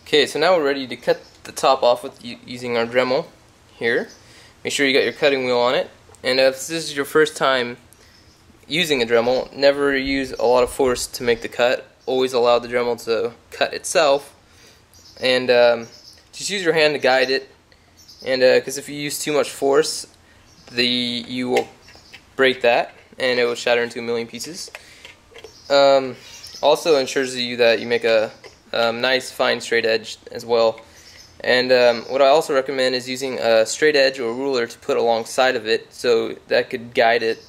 Okay, so now we're ready to cut the top off with using our Dremel here. Make sure you got your cutting wheel on it. And if this is your first time using a Dremel, never use a lot of force to make the cut. Always allow the Dremel to cut itself. And just use your hand to guide it. And because if you use too much force, you will break that and it will shatter into a million pieces. Also ensures you that you make a nice fine straight edge as well. And what I also recommend is using a straight edge or a ruler to put alongside of it, so that could guide it.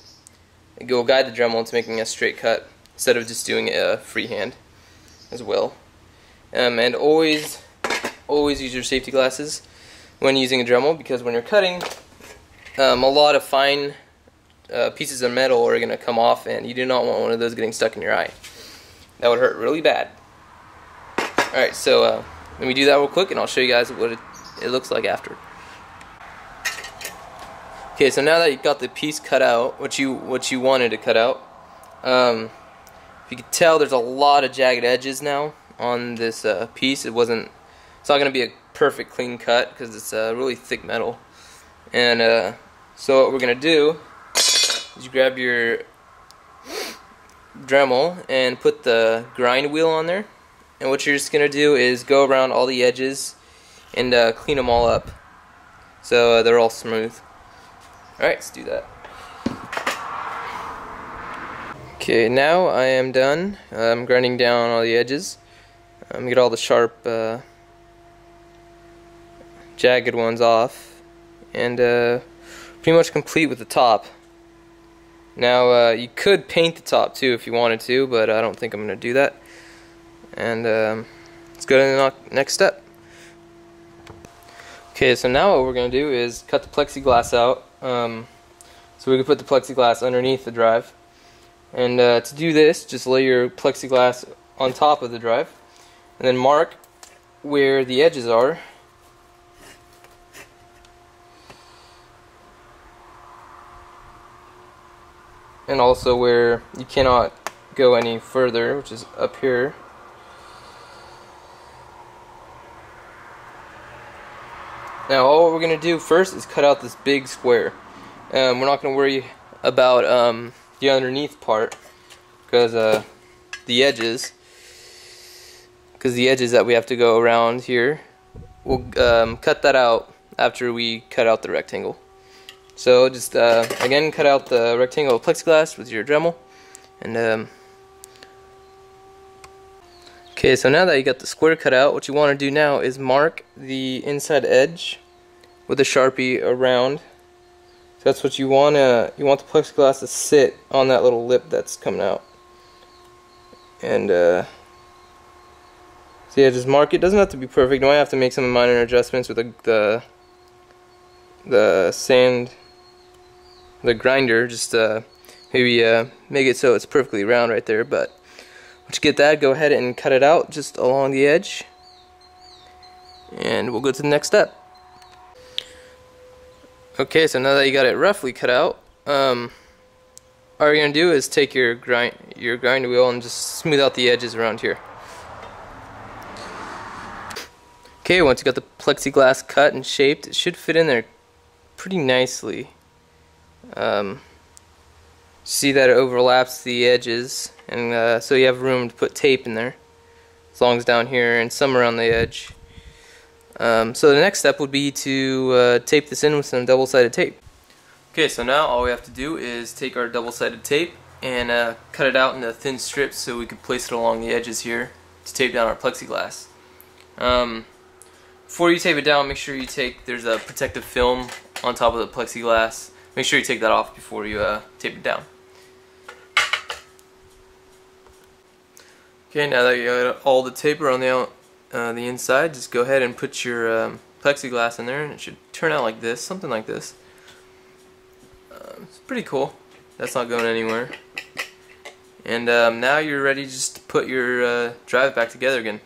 It will guide the Dremel into making a straight cut instead of just doing it freehand as well. And always use your safety glasses when using a Dremel, because when you're cutting, a lot of fine pieces of metal are going to come off, and you do not want one of those getting stuck in your eye. That would hurt really bad. Alright, so let me do that real quick and I'll show you guys what it looks like after. Okay, so now that you've got the piece cut out, what you wanted to cut out, if you can tell, there's a lot of jagged edges now on this piece. It's not going to be a perfect clean cut because it's really thick metal. And so what we're going to do is you grab your Dremel and put the grind wheel on there, and what you're just going to do is go around all the edges and clean them all up so they're all smooth. Alright, let's do that. Okay, now I am done. I'm grinding down all the edges. Get all the sharp jagged ones off, and pretty much complete with the top. Now you could paint the top too if you wanted to, but I don't think I'm going to do that. And let's go to the next step. Okay, so now what we're going to do is cut the plexiglass out, so we can put the plexiglass underneath the drive. And to do this, just lay your plexiglass on top of the drive, and then mark where the edges are. And also where you cannot go any further, which is up here. Now all we're going to do first is cut out this big square. We're not going to worry about the underneath part, because the edges that we have to go around here, we'll cut that out after we cut out the rectangle. So just again, cut out the rectangle of plexiglass with your Dremel, and okay, so now that you got the square cut out, what you want to do now is mark the inside edge with a Sharpie around. So that's what you want. You want the plexiglass to sit on that little lip that's coming out, and so yeah, just mark it. Doesn't have to be perfect. You might have to make some minor adjustments with the grinder, just maybe make it so it's perfectly round right there. But once you get that, go ahead and cut it out just along the edge, and we'll go to the next step. Okay, so now that you got it roughly cut out, all you're gonna do is take your grind wheel and just smooth out the edges around here. Okay, once you got the plexiglass cut and shaped, it should fit in there pretty nicely. See that it overlaps the edges, and so you have room to put tape in there, as long as down here and some around the edge. So the next step would be to tape this in with some double-sided tape. Okay, so now all we have to do is take our double-sided tape and cut it out into thin strips so we can place it along the edges here to tape down our plexiglass. Before you tape it down, make sure you there's a protective film on top of the plexiglass. Make sure you take that off before you tape it down. Okay, now that you got all the tape around the inside, just go ahead and put your plexiglass in there, and it should turn out like this, something like this. It's pretty cool. That's not going anywhere. And now you're ready just to put your drive back together again.